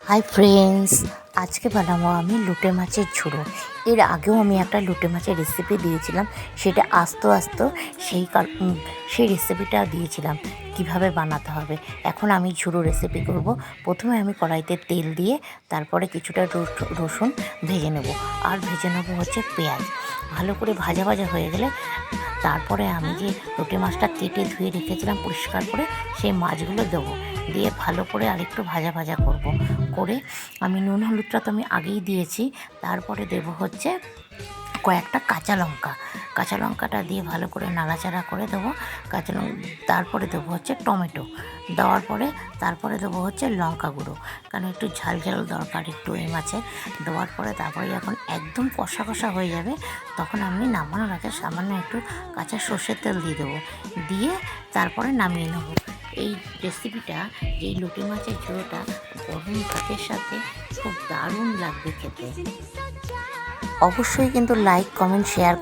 Hi friends, আজকে বানাবো আমি লোটে মাছের ঝুড়ো। এর আগেও আমি একটা লোটে মাছের রেসিপি দিয়েছিলাম, সেটা আস্তে আস্তে সেই রেসিপিটা দিয়েছিলাম কিভাবে বানাতে হবে। এখন আমি ঝুড়ো রেসিপি করব। প্রথমে আমি কড়াইতে তেল দিয়ে তারপরে কিছুটা রসুন ভেজে নেব, আর ভেজে নেবো হচ্ছে পেঁয়াজ। ভালো করে ভাজা ভাজা হয়ে গেলে তারপরে আমি যে লোটে মাছটা কেটে ধুয়ে রেখেছিলাম পরিষ্কার করে, সেই মাছগুলো দেবো। দিয়ে ভালো করে আরেকটু ভাজা ভাজা করব। করে আমি নুন হলুদটা তো আমি আগেই দিয়েছি। তারপরে দেবো হচ্ছে কয়েকটা কাঁচা লঙ্কাটা দিয়ে ভালো করে নাড়াচাড়া করে দেবো। তারপরে দেবো হচ্ছে টমেটো। দেওয়ার পরে তারপরে দেবো হচ্ছে লঙ্কা গুঁড়ো, কারণ একটু ঝাল ঝাল দরকার একটু এই মাছে। দেওয়ার পরে তারপরে যখন একদম কষা কষা হয়ে যাবে, তখন আমি নামানোর আগে সামান্য একটু কাঁচা সর্ষের তেল দিয়ে দেবো। দিয়ে তারপরে নামিয়ে নেবো। এই রেসিপিটা, এই লোটে মাছের ঝোড়োটা গরম ভাতের সাথে খুব দারুণ লাগবে খেতে। অবশ্যই কিন্তু লাইক, কমেন্ট, শেয়ার